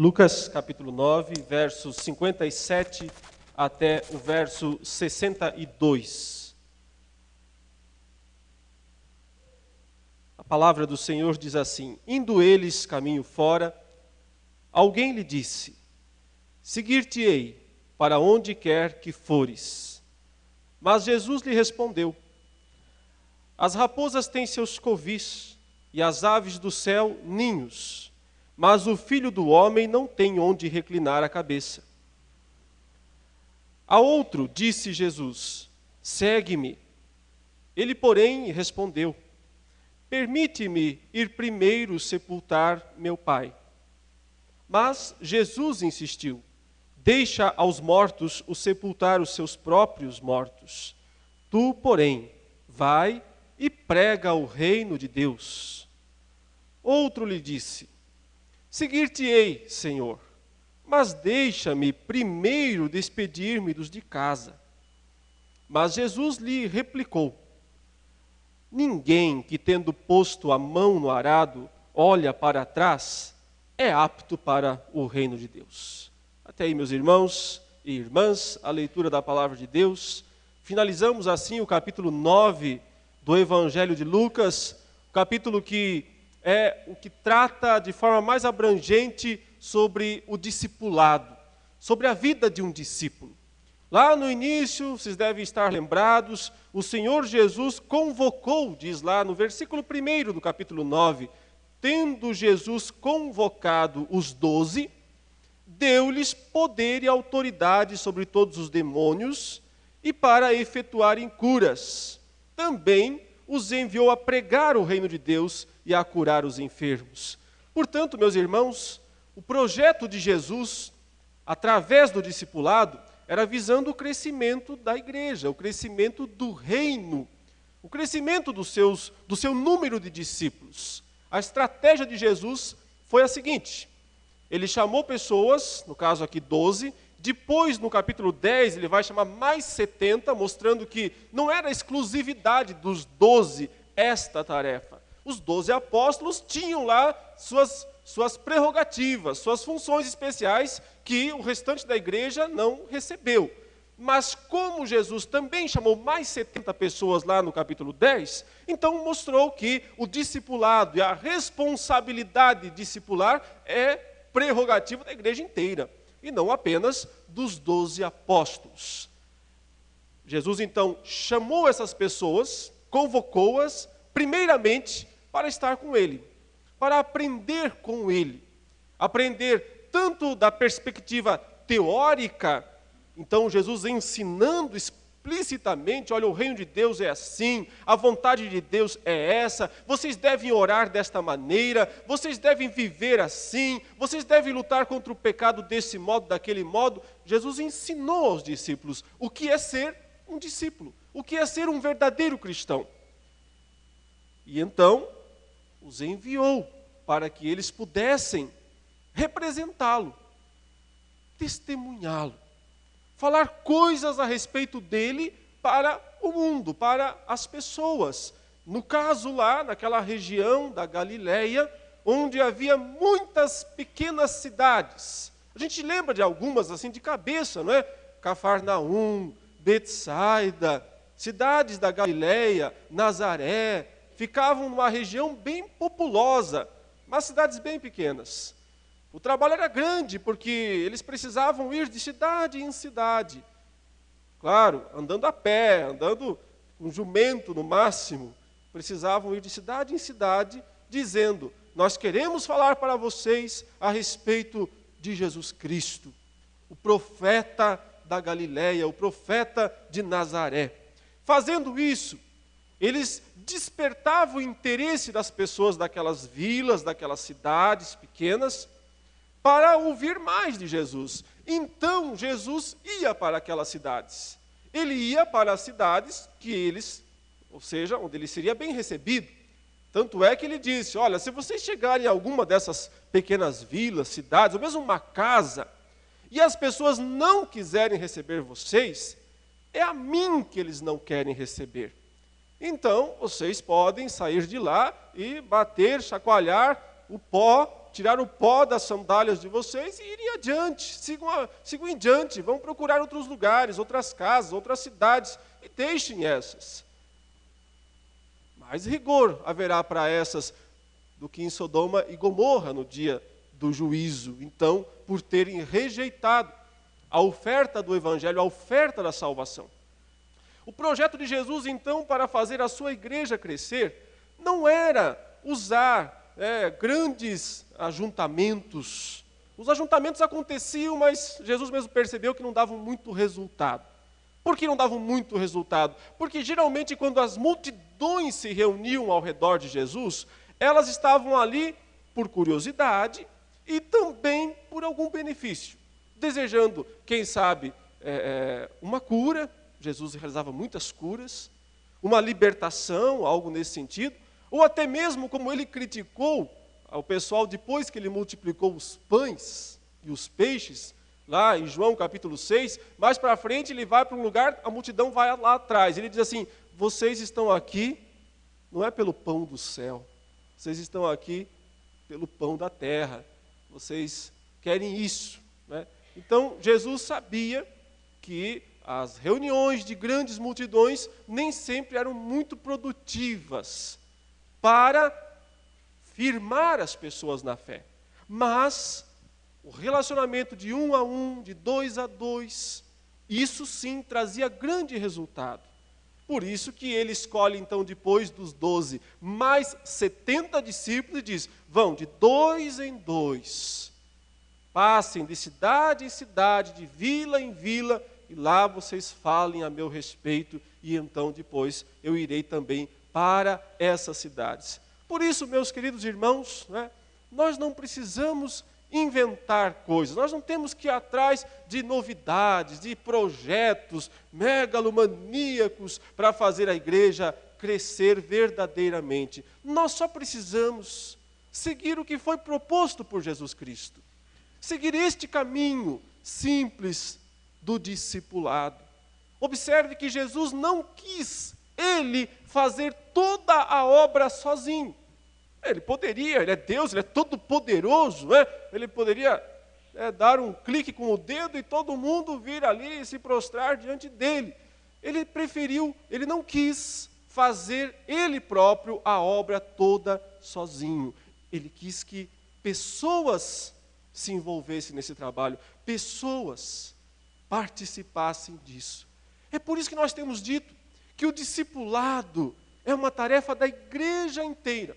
Lucas capítulo 9, versos 57 até o verso 62. A palavra do Senhor diz assim: Indo eles caminho fora, alguém lhe disse: Seguir-te-ei para onde quer que fores. Mas Jesus lhe respondeu: As raposas têm seus covis e as aves do céu ninhos, mas o Filho do Homem não tem onde reclinar a cabeça. A outro disse Jesus: Segue-me. Ele, porém, respondeu: Permite-me ir primeiro sepultar meu pai. Mas Jesus insistiu: Deixa aos mortos o sepultar os seus próprios mortos. Tu, porém, vai e prega o reino de Deus. Outro lhe disse: Seguir-te-ei, Senhor, mas deixa-me primeiro despedir-me dos de casa. Mas Jesus lhe replicou: Ninguém que, tendo posto a mão no arado, olha para trás, é apto para o reino de Deus. Até aí, meus irmãos e irmãs, a leitura da palavra de Deus. Finalizamos assim o capítulo 9 do Evangelho de Lucas, o capítulo que é o que trata de forma mais abrangente sobre o discipulado, sobre a vida de um discípulo. Lá no início, vocês devem estar lembrados, o Senhor Jesus convocou, diz lá no versículo 1 do capítulo 9, tendo Jesus convocado os 12, deu-lhes poder e autoridade sobre todos os demônios e para efetuarem curas. Também os enviou a pregar o reino de Deus e a curar os enfermos. Portanto, meus irmãos, o projeto de Jesus, através do discipulado, era visando o crescimento da igreja, o crescimento do reino, o crescimento do seu número de discípulos. A estratégia de Jesus foi a seguinte: ele chamou pessoas, no caso aqui 12, depois no capítulo 10 ele vai chamar mais 70, mostrando que não era exclusividade dos 12 esta tarefa. Os 12 apóstolos tinham lá suas prerrogativas, suas funções especiais que o restante da igreja não recebeu. Mas como Jesus também chamou mais 70 pessoas lá no capítulo 10, então mostrou que o discipulado e a responsabilidade discipular é prerrogativa da igreja inteira, e não apenas dos 12 apóstolos. Jesus então chamou essas pessoas, convocou-as, primeiramente para estar com ele, para aprender com ele, aprender tanto da perspectiva teórica, então Jesus ensinando explicitamente: olha, o reino de Deus é assim, a vontade de Deus é essa, vocês devem orar desta maneira, vocês devem viver assim, vocês devem lutar contra o pecado desse modo, daquele modo. Jesus ensinou aos discípulos o que é ser um discípulo, o que é ser um verdadeiro cristão. E então os enviou para que eles pudessem representá-lo, testemunhá-lo, falar coisas a respeito dele para o mundo, para as pessoas. No caso lá, naquela região da Galileia, onde havia muitas pequenas cidades. A gente lembra de algumas assim de cabeça, não é? Cafarnaum, Betsaida, cidades da Galileia, Nazaré, ficavam numa região bem populosa, mas cidades bem pequenas. O trabalho era grande, porque eles precisavam ir de cidade em cidade. Claro, andando a pé, andando com jumento no máximo. Precisavam ir de cidade em cidade, dizendo: nós queremos falar para vocês a respeito de Jesus Cristo, o profeta da Galileia, o profeta de Nazaré. Fazendo isso, eles despertavam o interesse das pessoas daquelas vilas, daquelas cidades pequenas, para ouvir mais de Jesus. Então Jesus ia para aquelas cidades. Ele ia para as cidades que eles, ou seja, onde ele seria bem recebido. Tanto é que ele disse: olha, se vocês chegarem a alguma dessas pequenas vilas, cidades, ou mesmo uma casa, e as pessoas não quiserem receber vocês, é a mim que eles não querem receber. Então, vocês podem sair de lá e bater, chacoalhar o pó, tirar o pó das sandálias de vocês e irem adiante, sigam em diante, vão procurar outros lugares, outras casas, outras cidades, e deixem essas. Mais rigor haverá para essas do que em Sodoma e Gomorra no dia do juízo. Então, por terem rejeitado a oferta do Evangelho, a oferta da salvação. O projeto de Jesus, então, para fazer a sua igreja crescer, não era usar grandes ajuntamentos. Os ajuntamentos aconteciam, mas Jesus mesmo percebeu que não davam muito resultado. Por que não davam muito resultado? Porque geralmente quando as multidões se reuniam ao redor de Jesus, elas estavam ali por curiosidade e também por algum benefício. Desejando, quem sabe, uma cura. Jesus realizava muitas curas, uma libertação, algo nesse sentido, ou até mesmo como ele criticou ao pessoal depois que ele multiplicou os pães e os peixes, lá em João capítulo 6, mais para frente ele vai para um lugar, a multidão vai lá atrás, ele diz assim, vocês estão aqui, não é pelo pão do céu, vocês estão aqui pelo pão da terra, vocês querem isso, né? Então Jesus sabia que as reuniões de grandes multidões nem sempre eram muito produtivas para firmar as pessoas na fé. Mas o relacionamento de 1 a 1, de 2 a 2, isso sim trazia grande resultado. Por isso que ele escolhe então depois dos 12, mais 70 discípulos e diz, vão de 2 em 2, passem de cidade em cidade, de vila em vila, e lá vocês falem a meu respeito, e então depois eu irei também para essas cidades. Por isso, meus queridos irmãos, nós não precisamos inventar coisas, nós não temos que ir atrás de novidades, de projetos megalomaníacos para fazer a igreja crescer verdadeiramente. Nós só precisamos seguir o que foi proposto por Jesus Cristo. Seguir este caminho simples do discipulado. Observe que Jesus não quis ele fazer toda a obra sozinho. Ele poderia, ele é Deus, ele é todo poderoso, ele poderia dar um clique com o dedo e todo mundo vir ali e se prostrar diante dele. Ele preferiu, ele não quis fazer ele próprio a obra toda sozinho. Ele quis que pessoas se envolvessem nesse trabalho, pessoas participassem disso. É por isso que nós temos dito que o discipulado é uma tarefa da igreja inteira.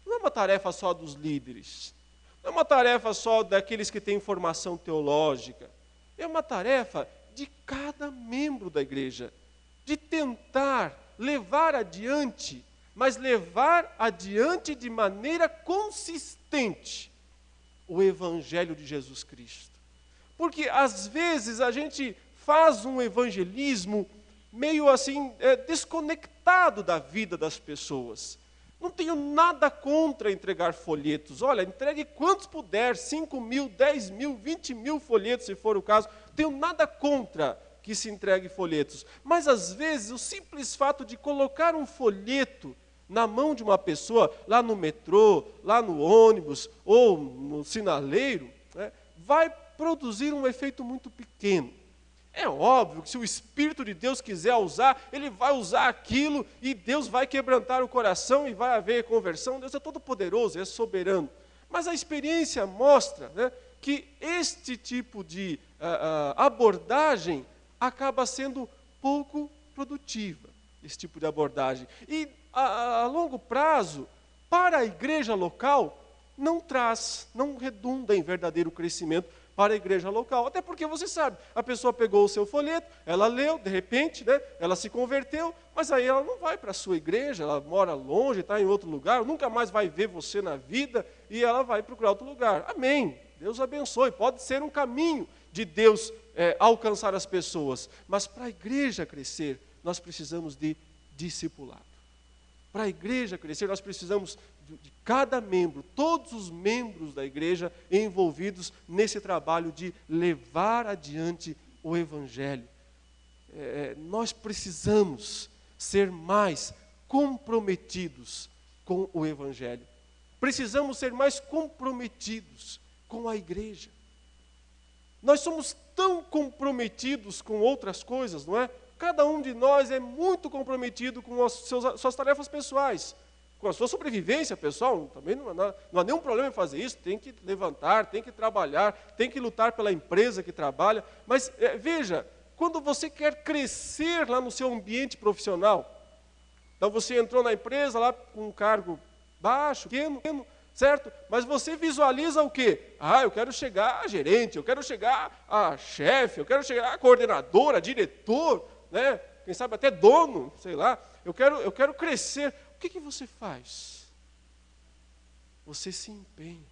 Não é uma tarefa só dos líderes. Não é uma tarefa só daqueles que têm formação teológica. É uma tarefa de cada membro da igreja, de tentar levar adiante, mas levar adiante de maneira consistente o Evangelho de Jesus Cristo. Porque às vezes a gente faz um evangelismo meio assim, desconectado da vida das pessoas. Não tenho nada contra entregar folhetos. Olha, entregue quantos puder, 5.000, 10.000, 20.000 folhetos, se for o caso. Não tenho nada contra que se entregue folhetos. Mas às vezes o simples fato de colocar um folheto na mão de uma pessoa, lá no metrô, lá no ônibus ou no sinaleiro, vai produzir um efeito muito pequeno. É óbvio que se o Espírito de Deus quiser usar, Ele vai usar aquilo e Deus vai quebrantar o coração e vai haver conversão. Deus é todo poderoso, é soberano. Mas a experiência mostra que este tipo de abordagem acaba sendo pouco produtiva, esse tipo de abordagem. E a longo prazo, para a igreja local, não redunda em verdadeiro crescimento para a igreja local. Até porque você sabe, a pessoa pegou o seu folheto, ela leu, de repente, ela se converteu, mas aí ela não vai para a sua igreja, ela mora longe, está em outro lugar, nunca mais vai ver você na vida, e ela vai procurar outro lugar. Amém. Deus abençoe. Pode ser um caminho de Deus alcançar as pessoas, mas para a igreja crescer, nós precisamos de discipulado. Para a igreja crescer, nós precisamos de cada membro, todos os membros da igreja envolvidos nesse trabalho de levar adiante o Evangelho. Nós precisamos ser mais comprometidos com o Evangelho. precisamos ser mais comprometidos com a igreja. Nós somos tão comprometidos com outras coisas, não é? Cada um de nós é muito comprometido com as suas tarefas pessoais, com a sua sobrevivência pessoal. Também não há nenhum problema em fazer isso, tem que levantar, tem que trabalhar, tem que lutar pela empresa que trabalha. Mas veja, quando você quer crescer lá no seu ambiente profissional, então você entrou na empresa lá com um cargo baixo, pequeno, certo? Mas você visualiza o quê? Eu quero chegar a gerente, eu quero chegar a chefe, eu quero chegar a coordenadora, a diretor, né? Quem sabe até dono, sei lá. Eu quero crescer. O que você faz? Você se empenha.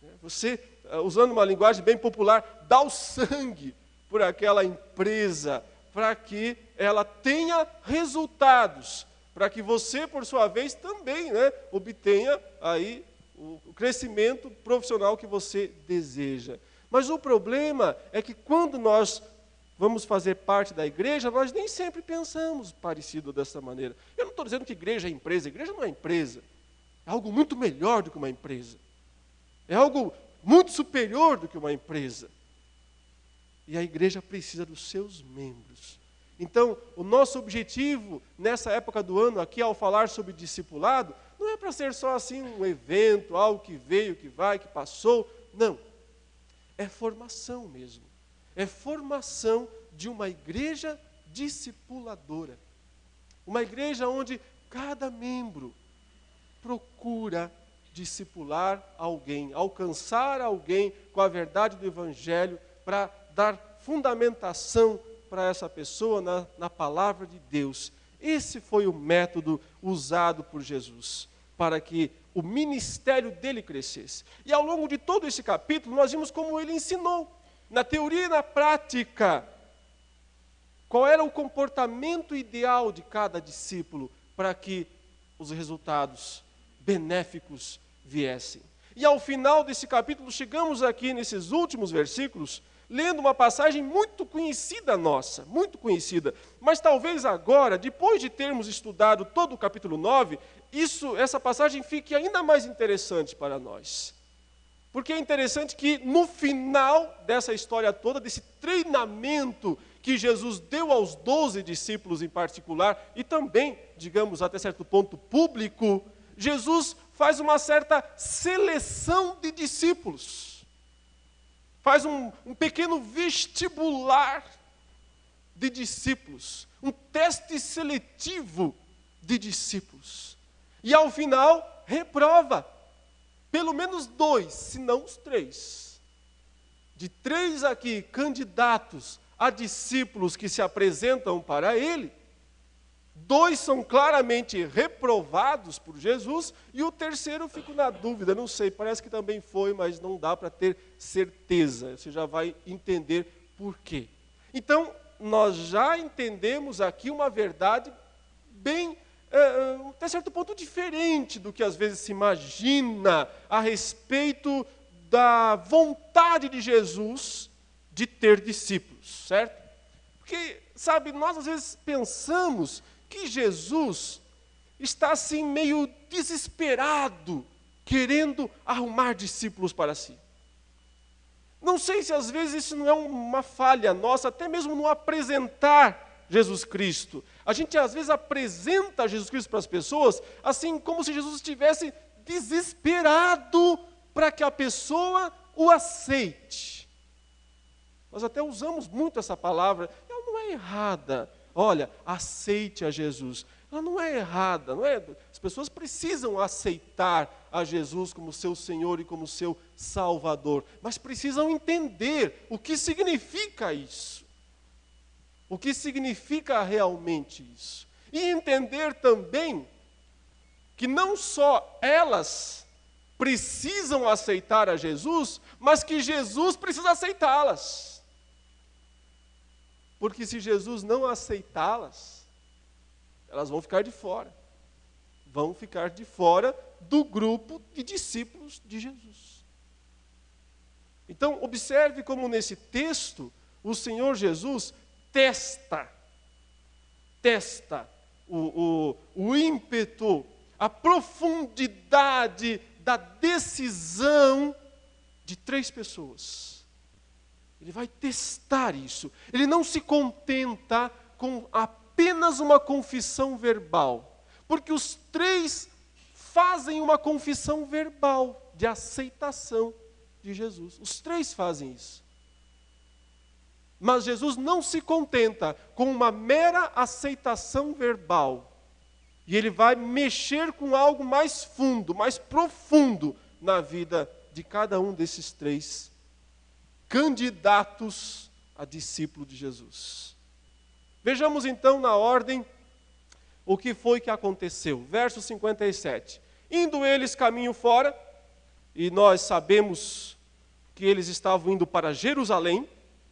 Né? Você, usando uma linguagem bem popular, dá o sangue por aquela empresa, para que ela tenha resultados, para que você, por sua vez, também, né, obtenha aí o crescimento profissional que você deseja. Mas o problema é que quando nós vamos fazer parte da igreja, nós nem sempre pensamos parecido dessa maneira. Eu não estou dizendo que igreja é empresa. Igreja não é empresa. É algo muito melhor do que uma empresa. É algo muito superior do que uma empresa. E a igreja precisa dos seus membros. Então, o nosso objetivo nessa época do ano aqui, ao falar sobre discipulado, não é para ser só assim um evento, algo que veio, que vai, que passou. Não. É formação mesmo. É formação de uma igreja discipuladora. Uma igreja onde cada membro procura discipular alguém, alcançar alguém com a verdade do Evangelho, para dar fundamentação para essa pessoa na palavra de Deus. Esse foi o método usado por Jesus, para que o ministério dele crescesse. E ao longo de todo esse capítulo, nós vimos como ele ensinou, na teoria e na prática, qual era o comportamento ideal de cada discípulo para que os resultados benéficos viessem. E ao final desse capítulo, chegamos aqui nesses últimos versículos, lendo uma passagem muito conhecida nossa, muito conhecida. Mas talvez agora, depois de termos estudado todo o capítulo 9, essa passagem fique ainda mais interessante para nós. Porque é interessante que no final dessa história toda, desse treinamento que Jesus deu aos 12 discípulos em particular, e também, digamos, até certo ponto público, Jesus faz uma certa seleção de discípulos. Faz um pequeno vestibular de discípulos, um teste seletivo de discípulos. E ao final, reprova pelo menos 2, se não os 3. De 3 aqui, candidatos a discípulos que se apresentam para ele, 2 são claramente reprovados por Jesus, e o terceiro eu fico na dúvida, não sei, parece que também foi, mas não dá para ter certeza, você já vai entender por quê. Então, nós já entendemos aqui uma verdade bem, até certo ponto, diferente do que às vezes se imagina a respeito da vontade de Jesus de ter discípulos, certo? Porque, sabe, nós às vezes pensamos que Jesus está assim meio desesperado, querendo arrumar discípulos para si. Não sei se às vezes isso não é uma falha nossa, até mesmo no apresentar Jesus Cristo. A gente às vezes apresenta Jesus Cristo para as pessoas, assim como se Jesus estivesse desesperado para que a pessoa o aceite. Nós até usamos muito essa palavra, ela não é errada. Olha, aceite a Jesus. Ela não é errada, não é? As pessoas precisam aceitar a Jesus como seu Senhor e como seu Salvador, mas precisam entender o que significa isso. O que significa realmente isso. E entender também que não só elas precisam aceitar a Jesus, mas que Jesus precisa aceitá-las. Porque se Jesus não aceitá-las, elas vão ficar de fora. Vão ficar de fora do grupo de discípulos de Jesus. Então, observe como nesse texto, o Senhor Jesus testa o ímpeto, a profundidade da decisão de 3 pessoas. Ele vai testar isso. Ele não se contenta com apenas uma confissão verbal, porque os 3 fazem uma confissão verbal de aceitação de Jesus. Os 3 fazem isso. Mas Jesus não se contenta com uma mera aceitação verbal. E ele vai mexer com algo mais fundo, mais profundo na vida de cada um desses 3 candidatos a discípulo de Jesus. Vejamos então na ordem o que foi que aconteceu. Verso 57. Indo eles caminho fora, e nós sabemos que eles estavam indo para Jerusalém,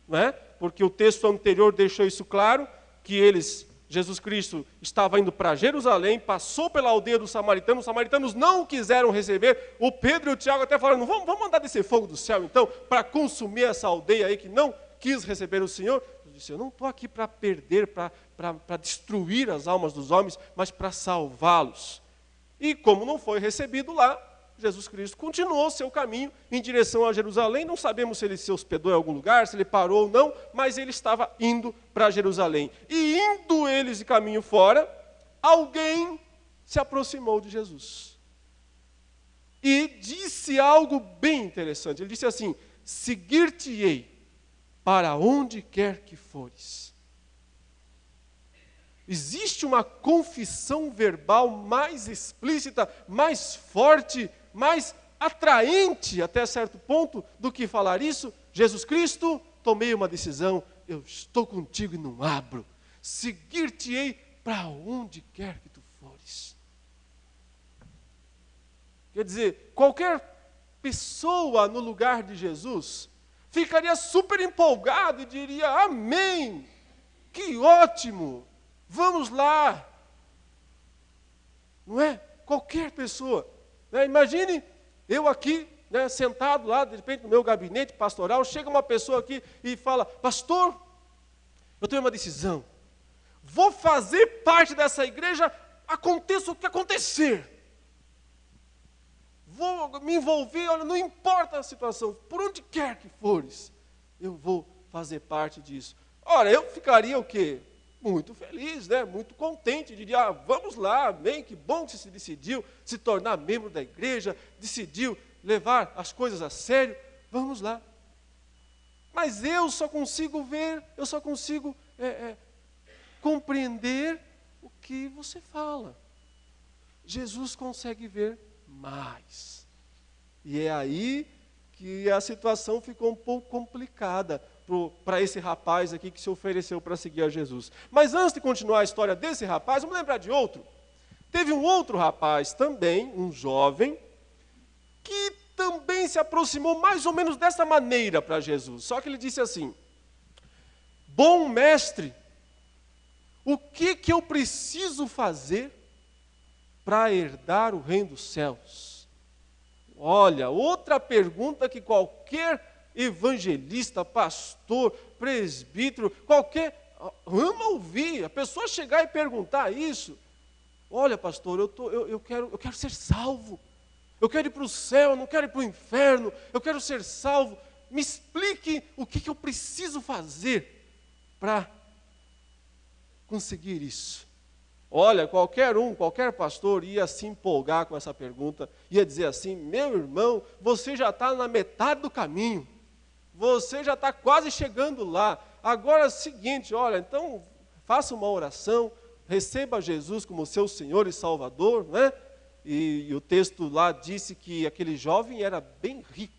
não é? Porque o texto anterior deixou isso claro, que Jesus Cristo estava indo para Jerusalém, passou pela aldeia dos samaritanos não o quiseram receber, o Pedro e o Tiago até falaram, vamos mandar descer fogo do céu então, para consumir essa aldeia aí que não quis receber o Senhor. Eu disse, eu não estou aqui para perder, para destruir as almas dos homens, mas para salvá-los. E como não foi recebido lá, Jesus Cristo continuou seu caminho em direção a Jerusalém. Não sabemos se ele se hospedou em algum lugar, se ele parou ou não, mas ele estava indo para Jerusalém. E indo eles de caminho fora, alguém se aproximou de Jesus. E disse algo bem interessante. Ele disse assim, seguir-te-ei para onde quer que fores. Existe uma confissão verbal mais explícita, mais forte, mais atraente até certo ponto do que falar isso? Jesus Cristo, tomei uma decisão, eu estou contigo e não abro. Seguir-te-ei para onde quer que tu fores. Quer dizer, qualquer pessoa no lugar de Jesus ficaria super empolgado e diria, amém, que ótimo, vamos lá. Não é? Qualquer pessoa. Né? Imagine eu aqui, né, sentado lá, de repente no meu gabinete pastoral, chega uma pessoa aqui e fala, pastor, eu tenho uma decisão, vou fazer parte dessa igreja, aconteça o que acontecer. Vou me envolver, olha, não importa a situação, por onde quer que fores, eu vou fazer parte disso. Ora, eu ficaria o quê? Muito feliz, né? Muito contente, diria, vamos lá, amém, que bom que você se decidiu se tornar membro da igreja, decidiu levar as coisas a sério, vamos lá. Mas eu só consigo ver, eu só consigo compreender o que você fala. Jesus consegue ver mais. E é aí que a situação ficou um pouco complicada para esse rapaz aqui que se ofereceu para seguir a Jesus. Mas antes de continuar a história desse rapaz, vamos lembrar de outro. Teve um outro rapaz também, um jovem, que também se aproximou mais ou menos dessa maneira para Jesus. Só que ele disse assim, bom mestre, o que eu preciso fazer para herdar o reino dos céus? Olha, outra pergunta que qualquer evangelista, pastor, presbítero, ama ouvir. A pessoa chegar e perguntar isso. Olha, pastor, eu quero ser salvo. Eu quero ir para o céu, eu não quero ir para o inferno. Eu quero ser salvo. Me explique o que eu preciso fazer para conseguir isso. Olha, qualquer pastor ia se empolgar com essa pergunta, ia dizer assim, meu irmão, você já está na metade do caminho. Você já está quase chegando lá. Agora é o seguinte, olha, então faça uma oração, receba Jesus como seu Senhor e Salvador, né? E o texto lá disse que aquele jovem era bem rico,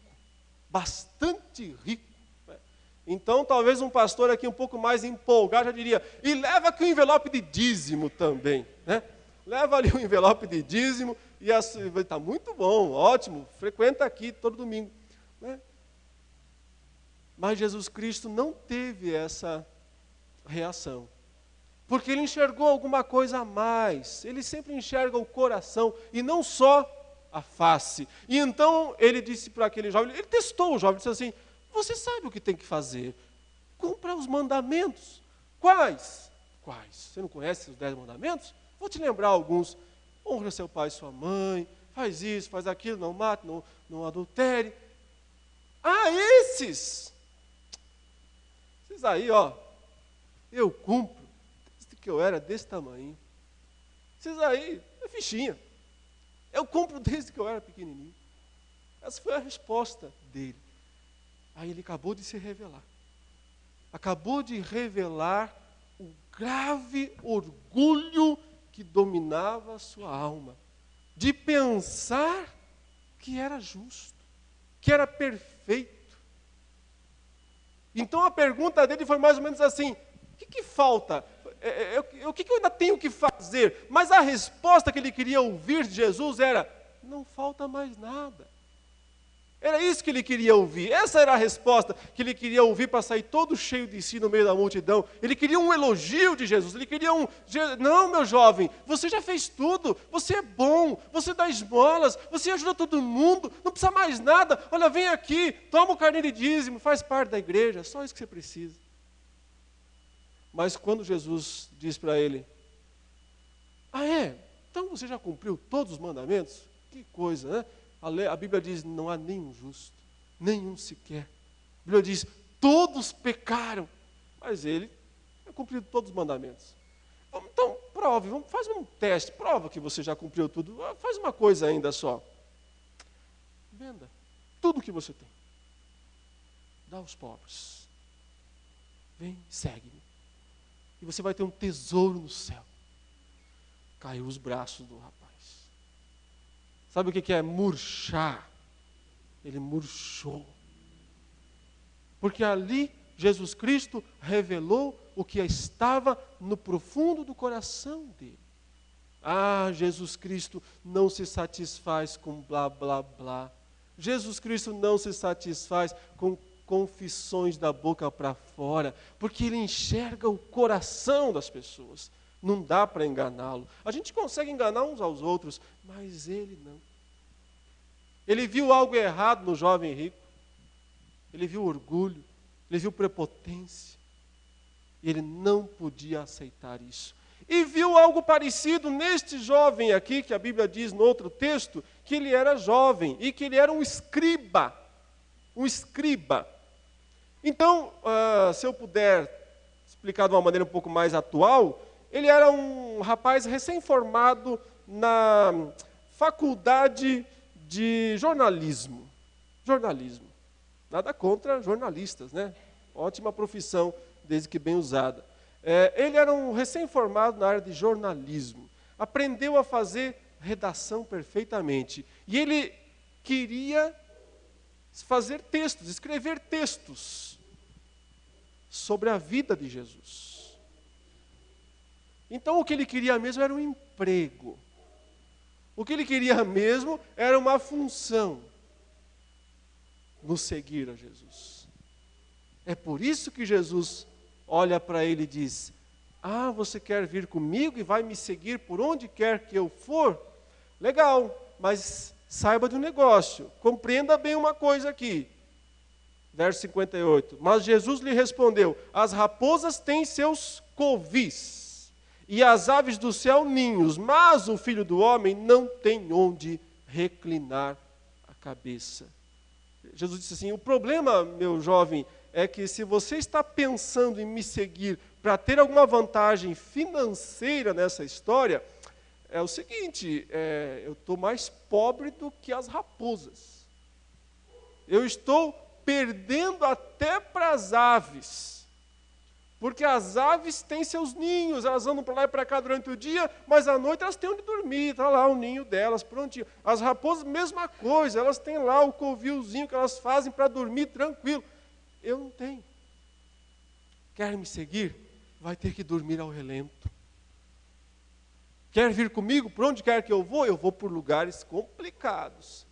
bastante rico. Né? Então talvez um pastor aqui um pouco mais empolgado já diria, e leva aqui um envelope de dízimo também. Né? Leva ali um envelope de dízimo, e está muito bom, ótimo, frequenta aqui todo domingo. Né? Mas Jesus Cristo não teve essa reação. Porque ele enxergou alguma coisa a mais. Ele sempre enxerga o coração e não só a face. E então ele disse para aquele jovem, ele testou o jovem, disse assim, você sabe o que tem que fazer? Cumpra os mandamentos. Quais? Você não conhece os 10 mandamentos? Vou te lembrar alguns. Honra seu pai e sua mãe, faz isso, faz aquilo, não mate, não adultere. Ah, esses aí, ó, eu cumpro desde que eu era desse tamanho. Esses aí, é fichinha. Eu cumpro desde que eu era pequenininho. Essa foi a resposta dele. Aí ele acabou de se revelar. Acabou de revelar o grave orgulho que dominava a sua alma. De pensar que era justo, que era perfeito. Então a pergunta dele foi mais ou menos assim: o que falta? O que eu ainda tenho que fazer? Mas a resposta que ele queria ouvir de Jesus era: não falta mais nada. Era isso que ele queria ouvir. Essa era a resposta que ele queria ouvir para sair todo cheio de si no meio da multidão. Ele queria um elogio de Jesus. Ele queria não, meu jovem, você já fez tudo. Você é bom, você dá esmolas, você ajuda todo mundo, não precisa mais nada. Olha, vem aqui, toma o carnê de dízimo, faz parte da igreja, só isso que você precisa. Mas quando Jesus diz para ele: ah, então você já cumpriu todos os mandamentos? Que coisa, né? A Bíblia diz: não há nenhum justo, nenhum sequer. A Bíblia diz: todos pecaram, mas ele já cumpriu todos os mandamentos. Então, prove, faz um teste, prova que você já cumpriu tudo. Faz uma coisa ainda só. Venda tudo que você tem. Dá aos pobres. Vem, segue-me. E você vai ter um tesouro no céu. Caiu os braços do rapaz. Sabe o que é murchar? Ele murchou. Porque ali Jesus Cristo revelou o que estava no profundo do coração dele. Ah, Jesus Cristo não se satisfaz com blá, blá, blá. Jesus Cristo não se satisfaz com confissões da boca para fora, porque ele enxerga o coração das pessoas. Não dá para enganá-lo. A gente consegue enganar uns aos outros, mas ele não. Ele viu algo errado no jovem rico. Ele viu orgulho, ele viu prepotência. E ele não podia aceitar isso. E viu algo parecido neste jovem aqui, que a Bíblia diz no outro texto, que ele era jovem e que ele era um escriba. Um escriba. Então, se eu puder explicar de uma maneira um pouco mais atual, ele era um rapaz recém-formado na faculdade de jornalismo. Jornalismo. Nada contra jornalistas, né? Ótima profissão, desde que bem usada. Ele era um recém-formado na área de jornalismo. Aprendeu a fazer redação perfeitamente. E ele queria fazer textos, escrever textos sobre a vida de Jesus. Então o que ele queria mesmo era um emprego. O que ele queria mesmo era uma função no seguir a Jesus. É por isso que Jesus olha para ele e diz: ah, você quer vir comigo e vai me seguir por onde quer que eu for? Legal, mas saiba de um negócio, compreenda bem uma coisa aqui. Verso 58, mas Jesus lhe respondeu: as raposas têm seus covis, e as aves do céu ninhos, mas o Filho do Homem não tem onde reclinar a cabeça. Jesus disse assim: o problema, meu jovem, é que se você está pensando em me seguir para ter alguma vantagem financeira nessa história, é o seguinte, eu estou mais pobre do que as raposas. Eu estou perdendo até para as aves. Porque as aves têm seus ninhos, elas andam para lá e para cá durante o dia, mas à noite elas têm onde dormir, está lá o ninho delas, prontinho. As raposas, mesma coisa, elas têm lá o covilzinho que elas fazem para dormir tranquilo. Eu não tenho. Quer me seguir? Vai ter que dormir ao relento. Quer vir comigo? Por onde quer que eu vou por lugares complicados.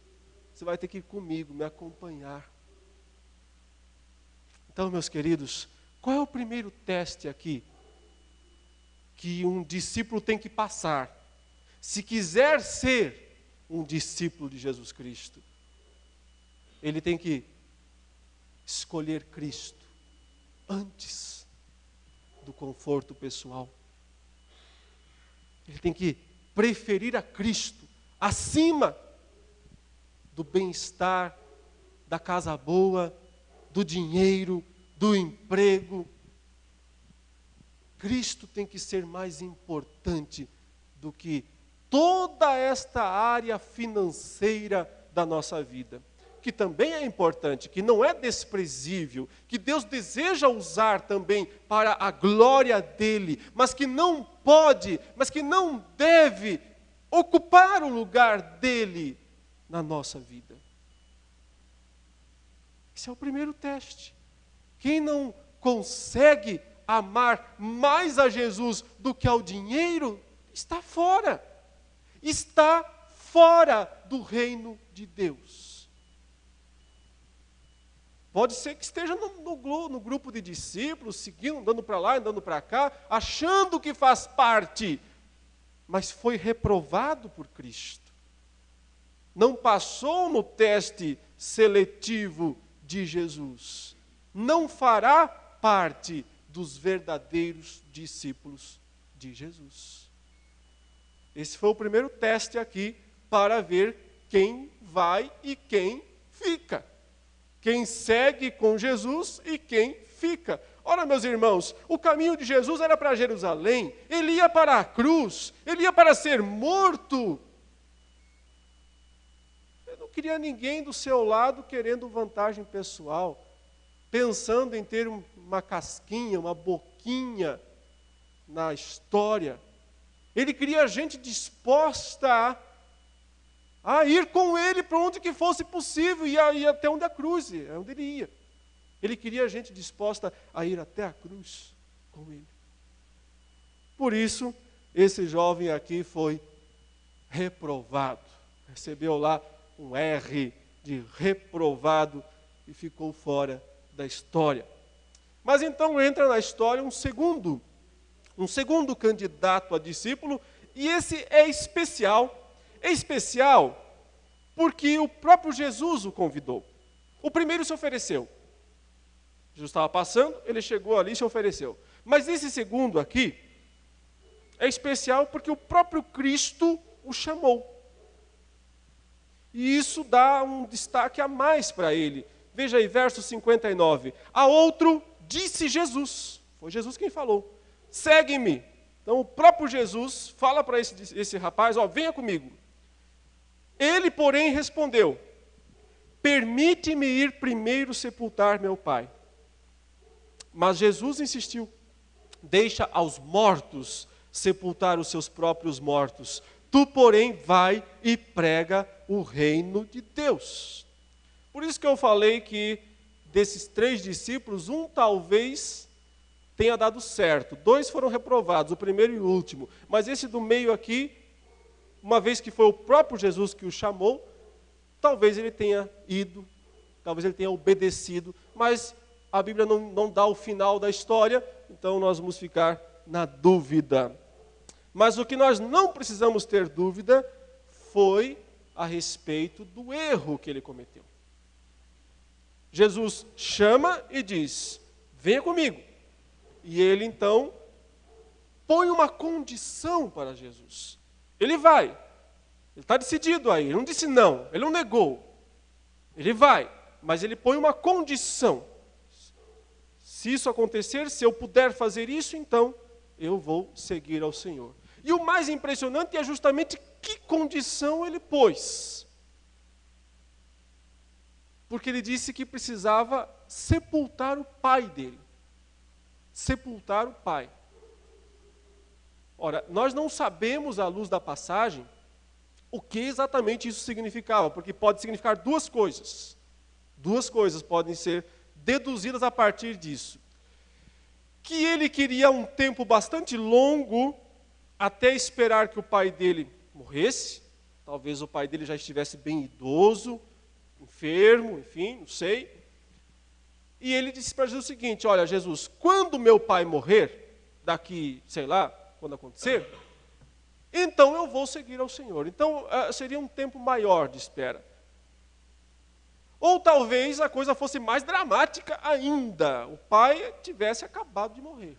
Você vai ter que ir comigo, me acompanhar. Então, meus queridos, qual é o primeiro teste aqui que um discípulo tem que passar, se quiser ser um discípulo de Jesus Cristo? Ele tem que escolher Cristo antes do conforto pessoal. Ele tem que preferir a Cristo acima do bem-estar, da casa boa, do dinheiro, do emprego. Cristo tem que ser mais importante do que toda esta área financeira da nossa vida, que também é importante, que não é desprezível, que Deus deseja usar também para a glória dele, mas que não pode, mas que não deve ocupar o lugar dele na nossa vida. Esse é o primeiro teste. Quem não consegue amar mais a Jesus do que ao dinheiro, está fora. Está fora do reino de Deus. Pode ser que esteja no grupo de discípulos, seguindo, andando para lá, andando para cá, achando que faz parte, mas foi reprovado por Cristo. Não passou no teste seletivo de Jesus. Não fará parte dos verdadeiros discípulos de Jesus. Esse foi o primeiro teste aqui para ver quem vai e quem fica. Quem segue com Jesus e quem fica. Ora, meus irmãos, o caminho de Jesus era para Jerusalém, ele ia para a cruz, ele ia para ser morto. Ele não queria ninguém do seu lado querendo vantagem pessoal, pensando em ter uma casquinha, uma boquinha na história. Ele queria gente disposta a ir com ele para onde que fosse possível, e até onde a cruz, é onde ele ia. Ele queria gente disposta a ir até a cruz com ele. Por isso, esse jovem aqui foi reprovado. Recebeu lá um R de reprovado e ficou fora da história. Mas então entra na história um segundo candidato a discípulo, e esse é especial. É especial porque o próprio Jesus o convidou. O primeiro se ofereceu. Jesus estava passando, ele chegou ali e se ofereceu. Mas esse segundo aqui é especial porque o próprio Cristo o chamou. E isso dá um destaque a mais para ele. Veja aí, verso 59. A outro disse Jesus. Foi Jesus quem falou. Segue-me. Então o próprio Jesus fala para esse rapaz, venha comigo. Ele, porém, respondeu: permite-me ir primeiro sepultar meu pai. Mas Jesus insistiu: deixa aos mortos sepultar os seus próprios mortos. Tu, porém, vai e prega o reino de Deus. Por isso que eu falei que desses 3 discípulos, um talvez tenha dado certo. 2 foram reprovados, o primeiro e o último. Mas esse do meio aqui, uma vez que foi o próprio Jesus que o chamou, talvez ele tenha ido, talvez ele tenha obedecido, mas a Bíblia não dá o final da história, então nós vamos ficar na dúvida. Mas o que nós não precisamos ter dúvida foi a respeito do erro que ele cometeu. Jesus chama e diz: venha comigo. E ele então põe uma condição para Jesus. Ele vai, ele está decidido a ir, ele não disse não, ele não negou. Ele vai, mas ele põe uma condição. Se isso acontecer, se eu puder fazer isso, então eu vou seguir ao Senhor. E o mais impressionante é justamente que condição ele pôs. Porque ele disse que precisava sepultar o pai dele. Sepultar o pai. Ora, nós não sabemos, à luz da passagem, o que exatamente isso significava, porque pode significar 2 coisas. 2 coisas podem ser deduzidas a partir disso. Que ele queria um tempo bastante longo até esperar que o pai dele morresse. Talvez o pai dele já estivesse bem idoso, enfermo, enfim, não sei. E ele disse para Jesus o seguinte: olha, Jesus, quando meu pai morrer, daqui, sei lá, quando acontecer, então eu vou seguir ao Senhor. Então seria um tempo maior de espera. Ou talvez a coisa fosse mais dramática ainda, o pai tivesse acabado de morrer.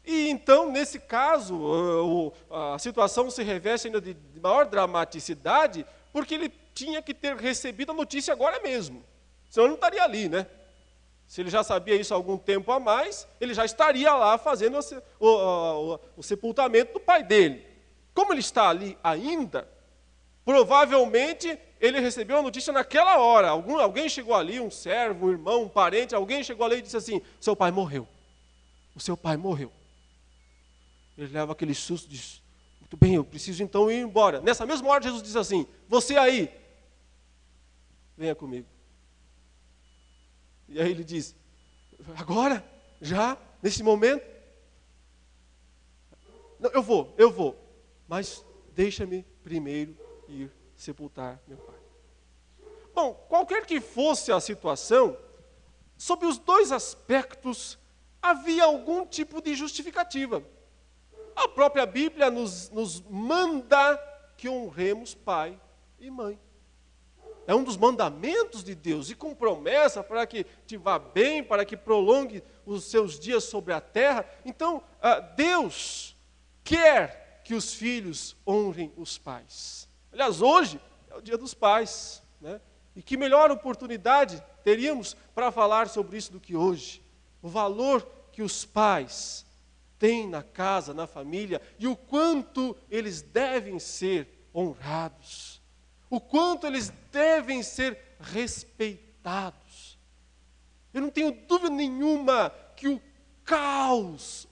E então, nesse caso, a situação se reveste ainda de maior dramaticidade, porque ele tinha que ter recebido a notícia agora mesmo. Senão ele não estaria ali, né? Se ele já sabia isso há algum tempo a mais, ele já estaria lá fazendo o sepultamento do pai dele. Como ele está ali ainda, provavelmente ele recebeu a notícia naquela hora. Alguém chegou ali, um servo, um irmão, um parente, alguém chegou ali e disse assim: seu pai morreu. O seu pai morreu. Ele leva aquele susto e diz: muito bem, eu preciso então ir embora. Nessa mesma hora Jesus diz assim: você aí, venha comigo. E aí ele diz: agora? Já? Nesse momento? Não, eu vou. Mas deixa-me primeiro ir sepultar meu pai. Bom, qualquer que fosse a situação, sob os dois aspectos, havia algum tipo de justificativa. A própria Bíblia nos manda que honremos pai e mãe. É um dos mandamentos de Deus, e com promessa para que te vá bem, para que prolongue os seus dias sobre a terra. Então, Deus quer que os filhos honrem os pais. Aliás, hoje é o dia dos pais, né? E que melhor oportunidade teríamos para falar sobre isso do que hoje. O valor que os pais têm na casa, na família, e o quanto eles devem ser honrados. O quanto eles devem ser respeitados. Eu não tenho dúvida nenhuma que o caos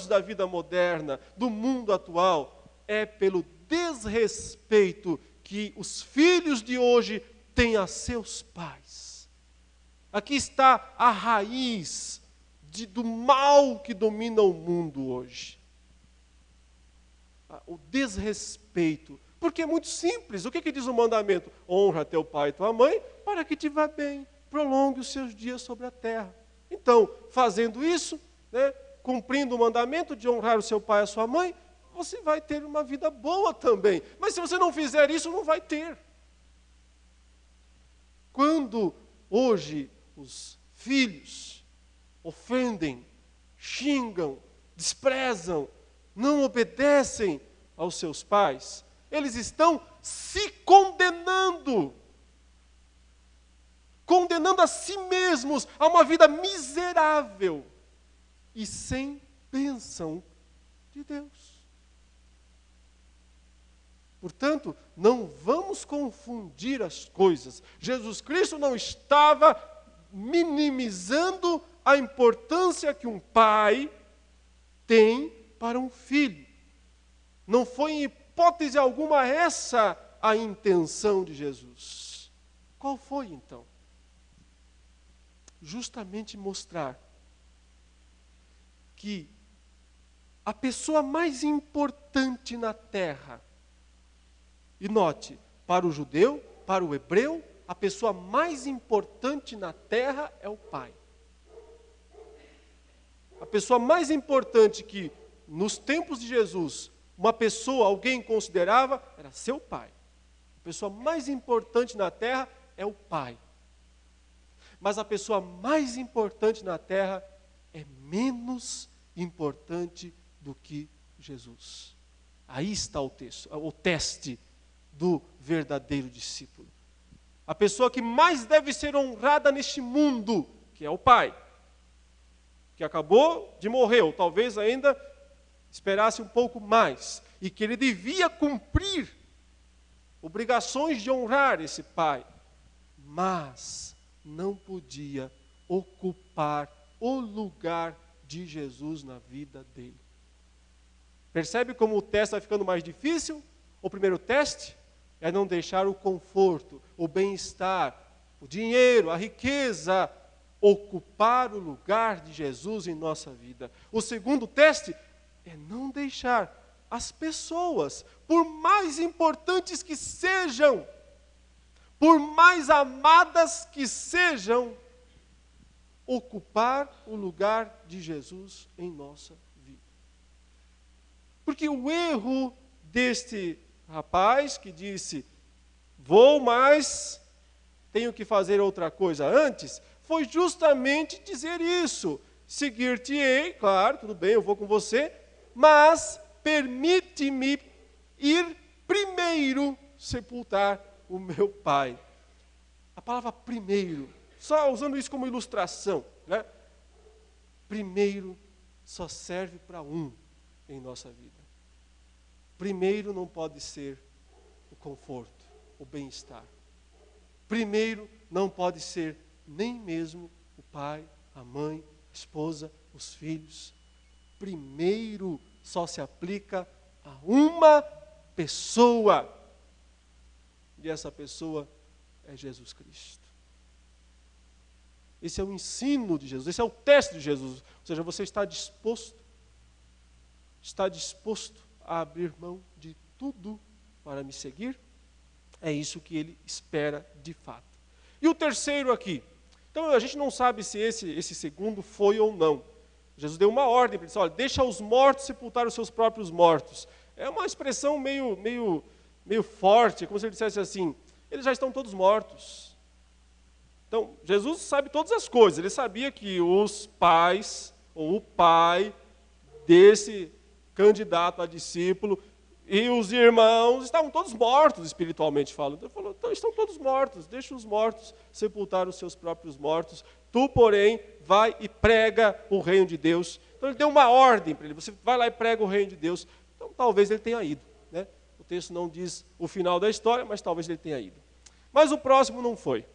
da vida moderna, do mundo atual, é pelo desrespeito que os filhos de hoje têm a seus pais. Aqui está a raiz do mal que domina o mundo hoje. O desrespeito. Porque é muito simples. O que diz o mandamento? Honra teu pai e tua mãe, para que te vá bem, prolongue os seus dias sobre a terra. Então, fazendo isso, né, cumprindo o mandamento de honrar o seu pai e a sua mãe, você vai ter uma vida boa também. Mas se você não fizer isso, não vai ter. Quando hoje os filhos ofendem, xingam, desprezam, não obedecem aos seus pais, eles estão se condenando a si mesmos a uma vida miserável e sem bênção de Deus. Portanto, não vamos confundir as coisas. Jesus Cristo não estava minimizando a importância que um pai tem para um filho. Não foi em hipótese alguma essa a intenção de Jesus. Qual foi então? Justamente mostrar que a pessoa mais importante na terra, e note, para o judeu, para o hebreu, a pessoa mais importante na terra é o pai. A pessoa mais importante que nos tempos de Jesus uma pessoa, alguém considerava, era seu pai. A pessoa mais importante na terra é o pai. Mas a pessoa mais importante na terra é menos importante do que Jesus. Aí está o teste do verdadeiro discípulo. A pessoa que mais deve ser honrada neste mundo, que é o pai, que acabou de morrer, ou talvez ainda esperasse um pouco mais, e que ele devia cumprir obrigações de honrar esse pai, mas não podia ocupar o lugar de Jesus na vida dele. Percebe como o teste vai ficando mais difícil? O primeiro teste é não deixar o conforto, o bem-estar, o dinheiro, a riqueza ocupar o lugar de Jesus em nossa vida. O segundo teste é não deixar as pessoas, por mais importantes que sejam, por mais amadas que sejam, ocupar o lugar de Jesus em nossa vida. Porque o erro deste rapaz que disse, vou, mas tenho que fazer outra coisa antes, foi justamente dizer isso. Seguir-te-ei, claro, tudo bem, eu vou com você, mas permite-me ir primeiro sepultar o meu Pai. A palavra primeiro, só usando isso como ilustração, né? Primeiro só serve para um em nossa vida. Primeiro não pode ser o conforto, o bem-estar. Primeiro não pode ser nem mesmo o pai, a mãe, a esposa, os filhos. Primeiro só se aplica a uma pessoa. E essa pessoa é Jesus Cristo. Esse é o ensino de Jesus, esse é o teste de Jesus. Ou seja, você está disposto a abrir mão de tudo para me seguir? É isso que ele espera de fato. E o terceiro aqui. Então a gente não sabe se esse segundo foi ou não. Jesus deu uma ordem para ele, disse, olha, deixa os mortos sepultar os seus próprios mortos. É uma expressão meio forte, como se ele dissesse assim, eles já estão todos mortos. Então, Jesus sabe todas as coisas. Ele sabia que os pais, ou o pai desse candidato a discípulo, e os irmãos estavam todos mortos, espiritualmente falando. Então ele falou, então estão todos mortos, deixa os mortos sepultar os seus próprios mortos. Tu, porém, vai e prega o reino de Deus. Então ele deu uma ordem para ele, você vai lá e prega o reino de Deus. Então talvez ele tenha ido, né? O texto não diz o final da história, mas talvez ele tenha ido. Mas o próximo não foi.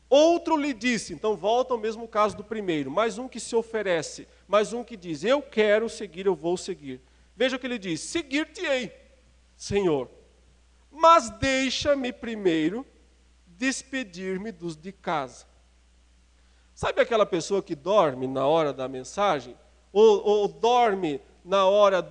Outro lhe disse, então volta ao mesmo caso do primeiro, mais um que se oferece, mais um que diz, eu quero seguir, eu vou seguir. Veja o que ele diz, seguir-te-ei, Senhor, mas deixa-me primeiro despedir-me dos de casa. Sabe aquela pessoa que dorme na hora da mensagem? Ou dorme na hora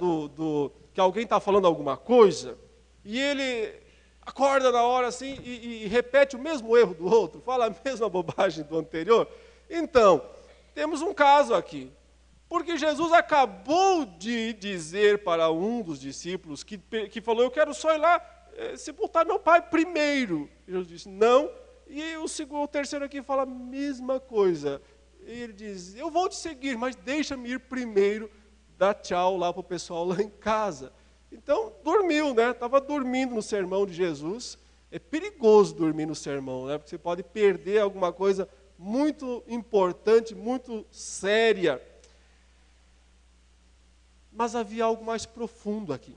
que alguém está falando alguma coisa, e ele acorda na hora assim e repete o mesmo erro do outro, fala a mesma bobagem do anterior? Então, temos um caso aqui. Porque Jesus acabou de dizer para um dos discípulos que falou, eu quero só ir lá sepultar meu pai primeiro. E Jesus disse, não. E o terceiro aqui fala a mesma coisa. E ele diz, eu vou te seguir, mas deixa-me ir primeiro, dar tchau lá para o pessoal lá em casa. Então, dormiu, né? Estava dormindo no sermão de Jesus. É perigoso dormir no sermão, né? Porque você pode perder alguma coisa muito importante, muito séria. Mas havia algo mais profundo aqui.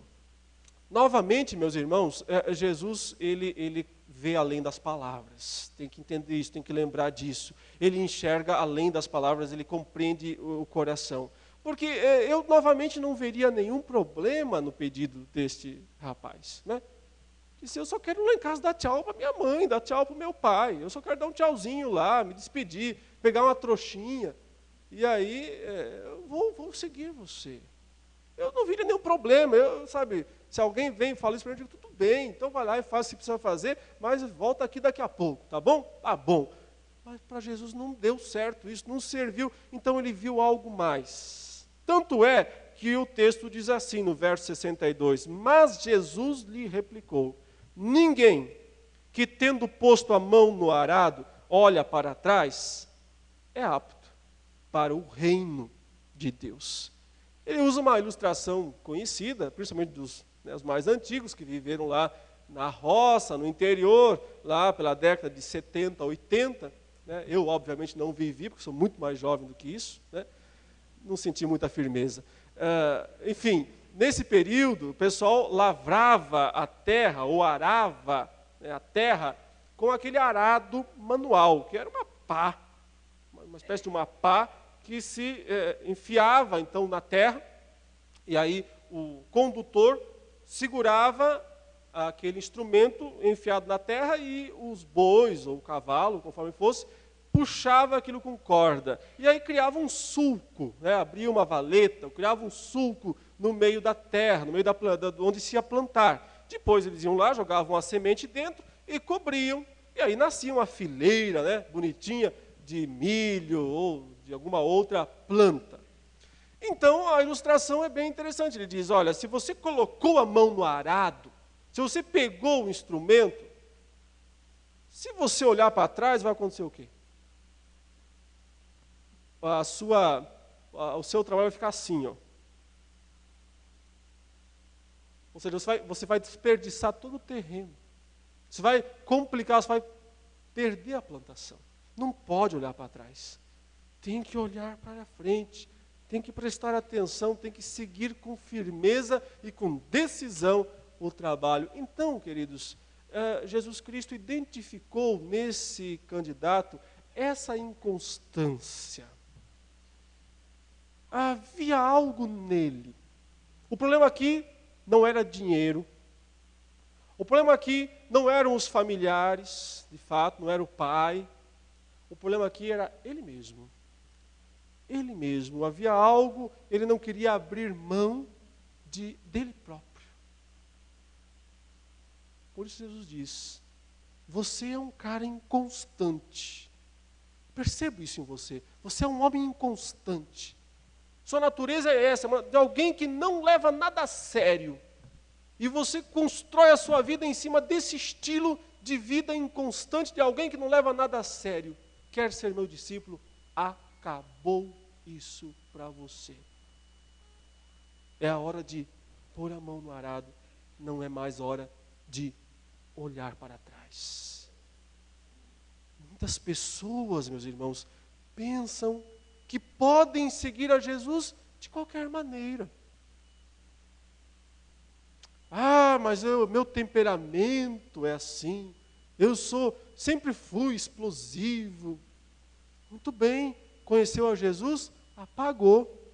Novamente, meus irmãos, Jesus, ele vê além das palavras. Tem que entender isso, tem que lembrar disso. Ele enxerga além das palavras, ele compreende o coração. Porque eu, novamente, não veria nenhum problema no pedido deste rapaz, né? Disse, eu só quero ir lá em casa dar tchau para minha mãe, dar tchau para o meu pai. Eu só quero dar um tchauzinho lá, me despedir, pegar uma trouxinha. E aí, eu vou seguir você. Eu não veria nenhum problema, se alguém vem e fala isso para mim, eu digo, tudo bem, então vai lá e faz o que precisa fazer, mas volta aqui daqui a pouco, tá bom? Tá bom. Mas para Jesus não deu certo isso, não serviu, então ele viu algo mais. Tanto é que o texto diz assim, no verso 62, mas Jesus lhe replicou, ninguém que tendo posto a mão no arado, olha para trás, é apto para o reino de Deus. Ele usa uma ilustração conhecida, principalmente dos os mais antigos, que viveram lá na roça, no interior, lá pela década de 70, 80. Né? Eu, obviamente, não vivi, porque sou muito mais jovem do que isso. Né? Não senti muita firmeza. Enfim, nesse período, o pessoal lavrava a terra, ou arava, né, a terra, com aquele arado manual, que era uma pá, uma espécie de uma pá, que se enfiava, então, na terra, e aí o condutor segurava aquele instrumento enfiado na terra e os bois, ou o cavalo, conforme fosse, puxava aquilo com corda. E aí criava um sulco, né? Abria uma valeta, criava um sulco no meio da terra, no meio onde se ia plantar. Depois eles iam lá, jogavam a semente dentro e cobriam. E aí nascia uma fileira, né, bonitinha, de milho ou de alguma outra planta. Então, a ilustração é bem interessante. Ele diz, olha, se você colocou a mão no arado, se você pegou o instrumento, se você olhar para trás, vai acontecer o quê? O seu trabalho vai ficar assim, ó. Ou seja, você vai desperdiçar todo o terreno. Você vai complicar, você vai perder a plantação. Não pode olhar para trás. Tem que olhar para frente. Tem que prestar atenção, tem que seguir com firmeza e com decisão o trabalho. Então, queridos, Jesus Cristo identificou nesse candidato essa inconstância. Havia algo nele. O problema aqui não era dinheiro. O problema aqui não eram os familiares, de fato, não era o pai. O problema aqui era ele mesmo. Ele mesmo, havia algo, ele não queria abrir mão dele próprio. Por isso Jesus diz, você é um cara inconstante. Percebo isso em você. Você é um homem inconstante. Sua natureza é essa, de alguém que não leva nada a sério. E você constrói a sua vida em cima desse estilo de vida inconstante de alguém que não leva nada a sério. Quer ser meu discípulo? Acabou isso para você. É a hora de pôr a mão no arado, não é mais hora de olhar para trás. Muitas pessoas, meus irmãos, pensam que podem seguir a Jesus de qualquer maneira. Mas meu temperamento é assim, sempre fui explosivo. Muito bem, conheceu a Jesus, apagou.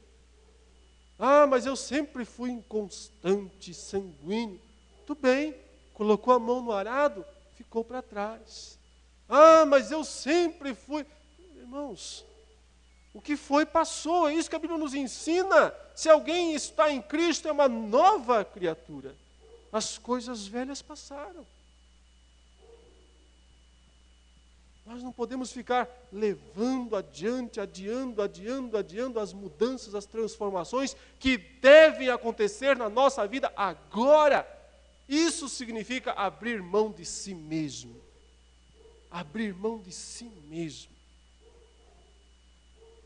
Mas eu sempre fui inconstante, sanguíneo. Muito bem, colocou a mão no arado, ficou para trás. Mas eu sempre fui. Irmãos, o que foi, passou. É isso que a Bíblia nos ensina. Se alguém está em Cristo, é uma nova criatura. As coisas velhas passaram. Nós não podemos ficar levando adiando as mudanças, as transformações que devem acontecer na nossa vida agora. Isso significa abrir mão de si mesmo. Abrir mão de si mesmo.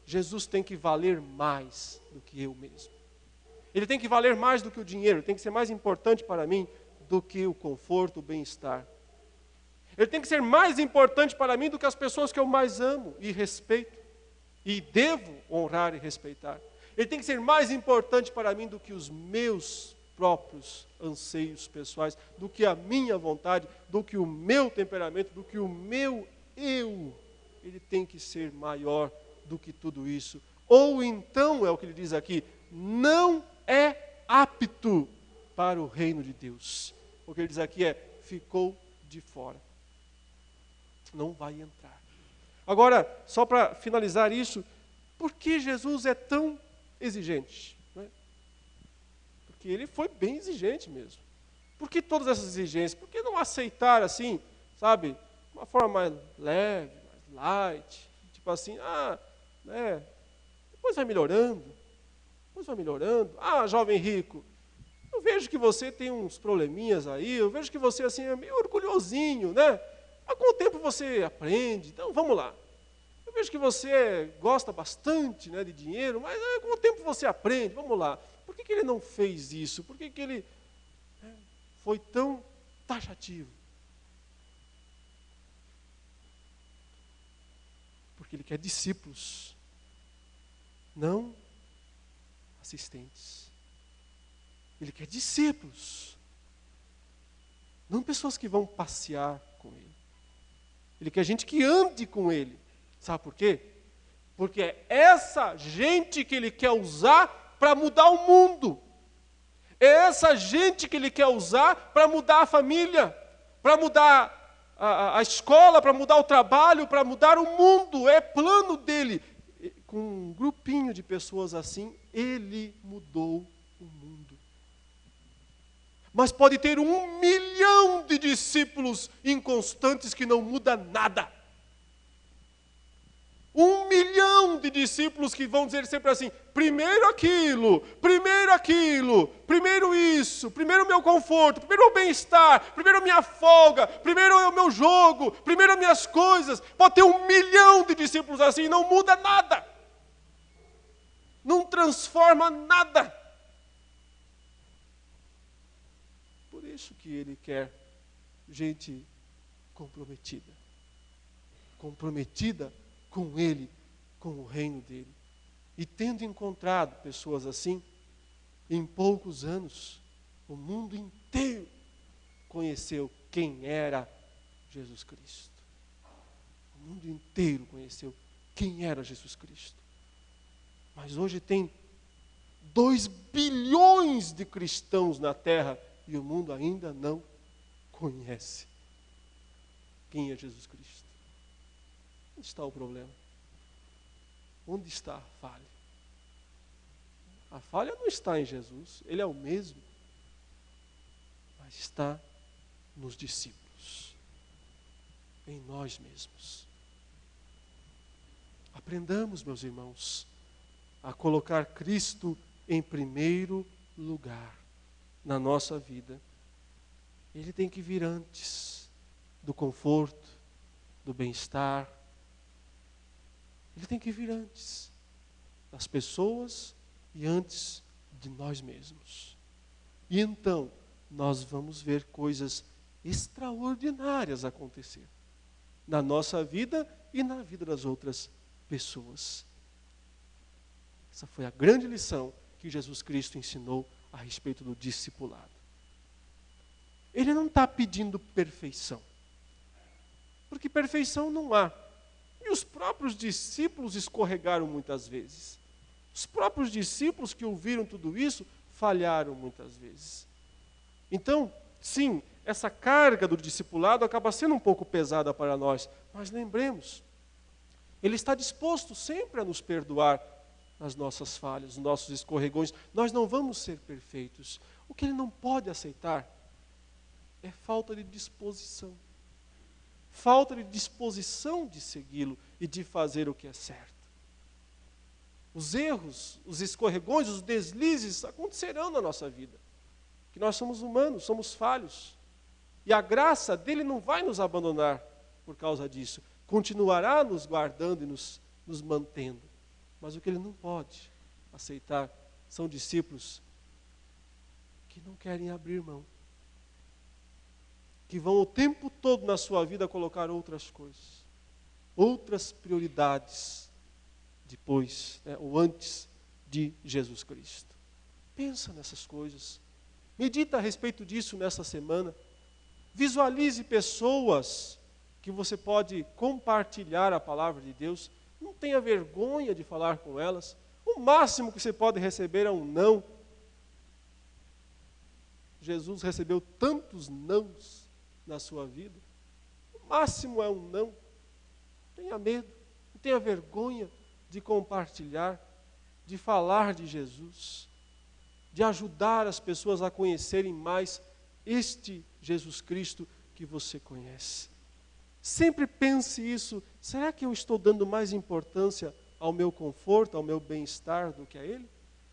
Jesus tem que valer mais do que eu mesmo. Ele tem que valer mais do que o dinheiro, tem que ser mais importante para mim do que o conforto, o bem-estar. Ele tem que ser mais importante para mim do que as pessoas que eu mais amo e respeito. E devo honrar e respeitar. Ele tem que ser mais importante para mim do que os meus próprios anseios pessoais, do que a minha vontade, do que o meu temperamento, do que o meu eu. Ele tem que ser maior do que tudo isso. Ou então, é o que ele diz aqui, não é apto para o reino de Deus. O que ele diz aqui é, ficou de fora. Não vai entrar. Agora, só para finalizar isso, por que Jesus é tão exigente? Né? Porque ele foi bem exigente mesmo. Por que todas essas exigências? Por que não aceitar assim, sabe, uma forma mais leve, mais light, tipo assim, depois vai melhorando, jovem rico, eu vejo que você tem uns probleminhas aí, eu vejo que você assim, é meio orgulhosinho, né? Mas com o tempo você aprende, então vamos lá. Eu vejo que você gosta bastante, né, de dinheiro, mas com o tempo você aprende, vamos lá. Por que ele não fez isso? Por que ele foi tão taxativo? Porque ele quer discípulos, não assistentes. Ele quer discípulos, não pessoas que vão passear com ele. Ele quer gente que ande com ele. Sabe por quê? Porque é essa gente que ele quer usar para mudar o mundo. É essa gente que ele quer usar para mudar a família, para mudar a escola, para mudar o trabalho, para mudar o mundo. É plano dele. Com um grupinho de pessoas assim, ele mudou o mundo. Mas pode ter 1 milhão de discípulos inconstantes que não muda nada. 1 milhão de discípulos que vão dizer sempre assim, primeiro aquilo, primeiro isso, primeiro o meu conforto, primeiro o bem-estar, primeiro a minha folga, primeiro o meu jogo, primeiro as minhas coisas. Pode ter 1 milhão de discípulos assim e não muda nada. Não transforma nada. Por isso que ele quer gente comprometida. Comprometida com Ele, com o reino dele. E tendo encontrado pessoas assim, em poucos anos, o mundo inteiro conheceu quem era Jesus Cristo. O mundo inteiro conheceu quem era Jesus Cristo. Mas hoje tem 2 bilhões de cristãos na terra e o mundo ainda não conhece quem é Jesus Cristo. Onde está o problema? Onde está a falha? A falha não está em Jesus, Ele é o mesmo, mas está nos discípulos, em nós mesmos. Aprendamos, meus irmãos, a colocar Cristo em primeiro lugar na nossa vida. Ele tem que vir antes do conforto, do bem-estar. Ele tem que vir antes das pessoas e antes de nós mesmos. E então nós vamos ver coisas extraordinárias acontecer na nossa vida e na vida das outras pessoas. Essa foi a grande lição que Jesus Cristo ensinou a respeito do discipulado. Ele não está pedindo perfeição, porque perfeição não há. E os próprios discípulos escorregaram muitas vezes. Os próprios discípulos que ouviram tudo isso falharam muitas vezes. Então, sim, essa carga do discipulado acaba sendo um pouco pesada para nós, mas lembremos, Ele está disposto sempre a nos perdoar as nossas falhas, os nossos escorregões. Nós não vamos ser perfeitos. O que Ele não pode aceitar é falta de disposição. Falta de disposição de segui-lo e de fazer o que é certo. Os erros, os escorregões, os deslizes acontecerão na nossa vida. Que nós somos humanos, somos falhos. E a graça dele não vai nos abandonar por causa disso. Continuará nos guardando e nos mantendo. Mas o que ele não pode aceitar são discípulos que não querem abrir mão. Que vão o tempo todo na sua vida colocar outras coisas. Outras prioridades. Depois, ou antes de Jesus Cristo. Pensa nessas coisas. Medita a respeito disso nessa semana. Visualize pessoas que você pode compartilhar a palavra de Deus. Não tenha vergonha de falar com elas. O máximo que você pode receber é um não. Jesus recebeu tantos nãos na sua vida. O máximo é um não. Não tenha medo, não tenha vergonha de compartilhar, de falar de Jesus, de ajudar as pessoas a conhecerem mais este Jesus Cristo que você conhece. Sempre pense isso, será que eu estou dando mais importância ao meu conforto, ao meu bem-estar do que a Ele?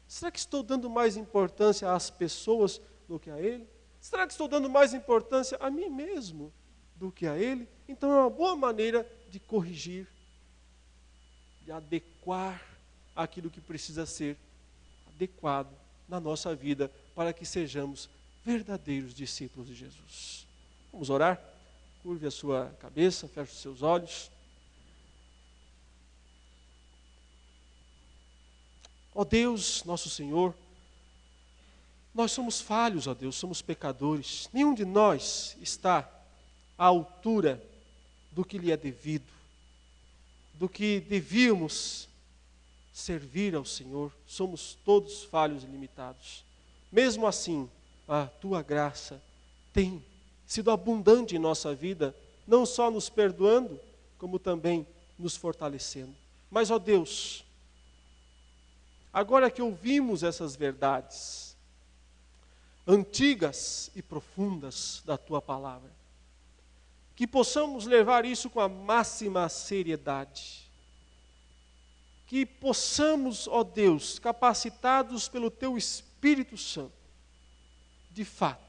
Será que estou dando mais importância às pessoas do que a Ele? Será que estou dando mais importância a mim mesmo do que a Ele? Então é uma boa maneira de corrigir, de adequar aquilo que precisa ser adequado na nossa vida para que sejamos verdadeiros discípulos de Jesus. Vamos orar? Curve a sua cabeça, feche os seus olhos. Ó Deus, nosso Senhor, nós somos falhos, ó Deus, somos pecadores. Nenhum de nós está à altura do que lhe é devido, do que devíamos servir ao Senhor. Somos todos falhos e limitados. Mesmo assim, a Tua graça tem sido abundante em nossa vida, não só nos perdoando, como também nos fortalecendo. Mas, ó Deus, agora que ouvimos essas verdades antigas e profundas da Tua palavra, que possamos levar isso com a máxima seriedade. Que possamos, ó Deus, capacitados pelo Teu Espírito Santo, de fato,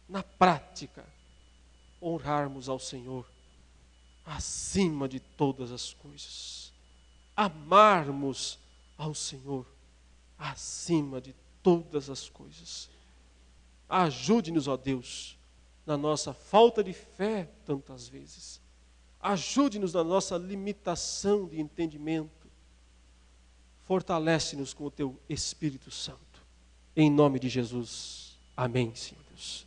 na prática, honrarmos ao Senhor acima de todas as coisas. Amarmos ao Senhor acima de todas as coisas. Ajude-nos, ó Deus, na nossa falta de fé tantas vezes. Ajude-nos na nossa limitação de entendimento. Fortalece-nos com o teu Espírito Santo. Em nome de Jesus. Amém, Senhor Deus.